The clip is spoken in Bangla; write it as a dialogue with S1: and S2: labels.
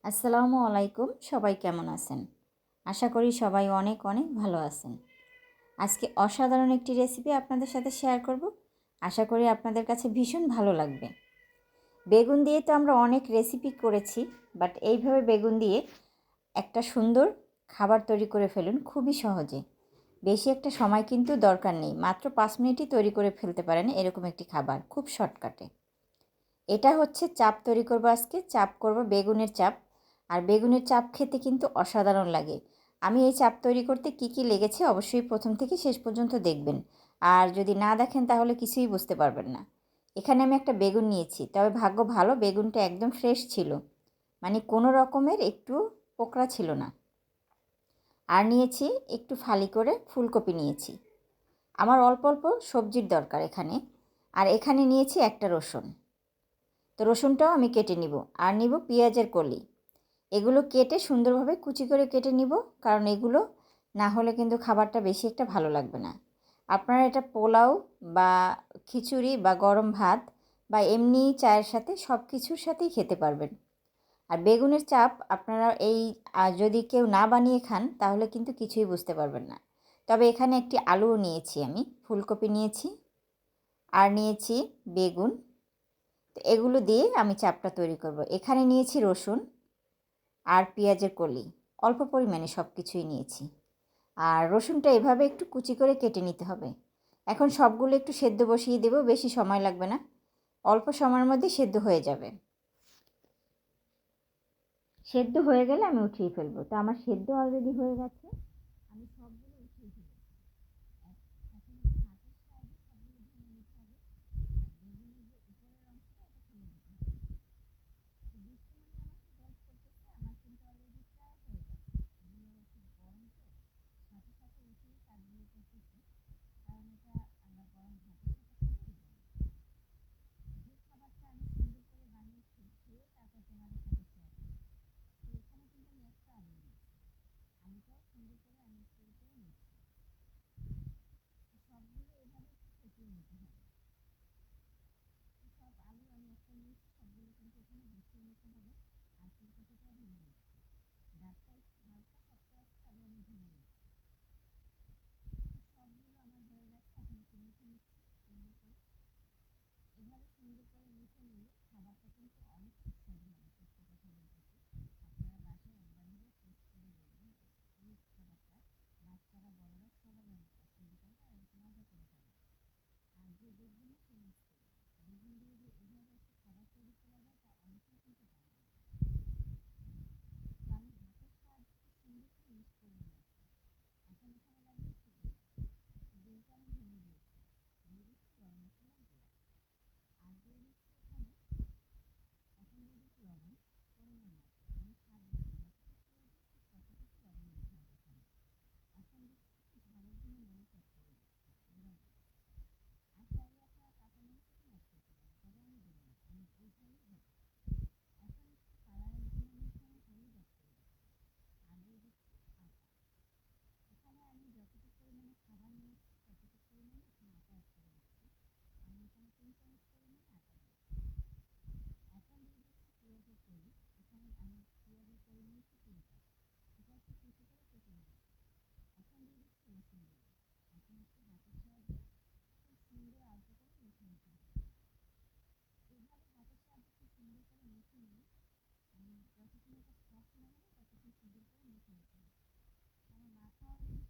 S1: আসসালামু আলাইকুম। সবাই কেমন আছেন? আশা করি সবাই অনেক অনেক ভালো আছেন। আজকে অসাধারণ একটি রেসিপি আপনাদের সাথে শেয়ার করব। আশা করি আপনাদের কাছে ভীষণ ভালো লাগবে। বেগুন দিয়ে তো আমরা অনেক রেসিপি করেছি, বাট এইভাবে বেগুন দিয়ে একটা সুন্দর খাবার তৈরি করে ফেলুন খুবই সহজে। বেশি একটা সময় কিন্তু দরকার নেই, মাত্র 5 মিনিটই তৈরি করে ফেলতে পারেন এরকম একটি খাবার, খুব শর্টকাটে। এটা হচ্ছে চাপ তৈরি করব আজকে। চাপ করব বেগুনের চাপ। আর বেগুনের চাপ খেতে কিন্তু অসাধারণ লাগে। আমি এই চাপ তৈরি করতে কি কি লেগেছে অবশ্যই প্রথম থেকে শেষ পর্যন্ত দেখবেন। আর যদি না দেখেন তাহলে কিছুই বুঝতে পারবেন না। এখানে আমি একটা বেগুন নিয়েছি, তবে ভাগ্য ভালো বেগুনটা একদম ফ্রেশ ছিল, মানে কোনো রকমের একটু পোকরা ছিল না। আর নিয়েছি একটু ফালি করে ফুলকপি নিয়েছি। আমার অল্প অল্প সবজির দরকার এখানে। আর এখানে নিয়েছি একটা রসুন। তো রসুনটাও আমি কেটে নিব। আর নিব পেঁয়াজের কলি। এগুলো কেটে সুন্দরভাবে কুচি করে কেটে নিব, কারণ এগুলো না হলে কিন্তু খাবারটা বেশি একটা ভালো লাগবে না। আপনারা এটা পোলাও বা খিচুড়ি বা গরম ভাত বা এমনি চায়ের সাথে সব কিছুর সাথেই খেতে পারবেন। আর বেগুনের চাপ আপনারা যদি কেউ না বানিয়ে খান তাহলে কিন্তু কিছুই বুঝতে পারবেন না। তবে এখানে একটি আলুও নিয়েছি, আমি ফুলকপি নিয়েছি, আর নিয়েছি বেগুন। তো এগুলো দিয়ে আমি চাপটা তৈরি করব। এখানে নিয়েছি রসুন আর পেঁয়াজের কলি, অল্প পরিমাণে সব কিছুই নিয়েছি। আর রসুনটা এভাবে একটু কুচি করে কেটে নিতে হবে। এখন সবগুলো একটু সেদ্ধ বসিয়ে দেব, বেশি সময় লাগবে না, অল্প সময়ের মধ্যে সেদ্ধ হয়ে যাবে। সেদ্ধ হয়ে গেলে আমি উঠিয়ে ফেলবো। তো আমার সেদ্ধ অলরেডি হয়ে গেছে, আমি সবগুলো উঠিয়ে ফেলবো। এখন হাতের সাহায্যে সবগুলো ভেঙে নিতে হবে। আর বেগুনের যে উপরের অংশটা এটা ফেলে দিতে হবে। তো বৃষ্টি মানে আমাকে হেল্প করতেছে, আমার কিন্তু অলরেডি প্রায় হয়ে গেছে। এগুলো খুব গরম, তো সাথে সাথে উঠিয়ে কাজগুলো করতেছি, কারণ এটা আমরা গরম ভাতের সাথে খাবো। যে খাবারটা আমি সুন্দর করে বানিয়েছি খেয়ে তারপর তোমাদের সাথে শেয়ার করি। তো এখানে কিন্তু আমি একটা আলু নিয়েছি, আলুটাও সুন্দর করে আমি করে করে নিচ্ছি। সবগুলো এভাবে একটু ফেটিয়ে নিতে হবে। সব আলু আমি একটা নিয়েছি, সবগুলো কিন্তু এখানে বসিয়ে নিতে হবে। আর ফুলকপিটাও ভেঙে নিচ্ছি, ডাবটা একটু হালকা শক্ত আছে তবে আমি ভেঙে নিচ্ছি। সবগুলো আমার হয়ে গেছে, এখন একটু মুছে নিচ্ছি সুন্দর করে। এভাবে সুন্দর করে মুছে নিলে খাবারটা কিন্তু অনেক সুস্বাদু হবে। সত্যি কথা বলতেছি, আপনারা বাসায় একবার হলে টেস্ট করে দেখবেন। এই খাবারটা বাচ্চারা বড়রা সবাই অনেক পছন্দ করবে আর অনেক মজা করে খাবে। আর যে দেখবেন না সে মিস করবে। বেগুন দিয়ে যে এভাবে একটা খাবার তৈরি করা যায় তা অনেকেই কিন্তু জানে না। তো আমি হাতের সাহায্যে খুব সুন্দর করে মিক্স করে নিয়েছি। এখন এখানে লাগবে একটু ডিম। ডিমটা আমি ভেঙে দিয়েছি, দিয়ে দিচ্ছি গরম মশলার গুঁড়া, আর দিয়ে দিচ্ছি এখানে, এখন দিয়ে দিব লবণ পরিমাণ মতো। আমি স্বাদ বুঝে যতটুকু প্রয়োজন ঠিক ততটুকু লবণ দিতে হবে এখানে। এখন দিচ্ছি একটু ঝালের জন্য মরিচ অ্যাড করে দিচ্ছি, গুঁড়া মরিচ। আর চাইলে আপনারা কাঁচা মরিচ এখানে অ্যাড করতে পারেন, তবে আমি দেবো না, আমি এই ঝালেই হবে। এখন একটু কালারের জন্য আমি এখানে হলুদ অ্যাড করে দিচ্ছি, আর দিয়ে দিচ্ছি আটা। এখানে আমি যতটুকু পরিমাণে খাবার নিয়েছি ততটুকু পরিমাণে এখানে আটা অ্যাড করে দিচ্ছি। আমি এখানে 3 চামচ পরিমাণে আটা দিয়েছি। এখন দিয়ে দিচ্ছি পেঁয়াজের কলি। এখানে আমি পেঁয়াজের কলি নিয়েছি 3টা, এটা একটু কুচি করে কেটে নিয়েছি। এখন দিয়ে দিচ্ছি রসুনগুলো। এখন একটু হাতের সাহায্যে খুব সুন্দর আলতো করে মেখে নিতে হবে। এইভাবে হাতের সাহায্যে খুব সুন্দর করে মেখে নিয়ে আমি যতক্ষণ এটা সফট না হবে ততক্ষণ সুন্দর করে মেখে নিতে হবে। আমার মাখা অলরেডি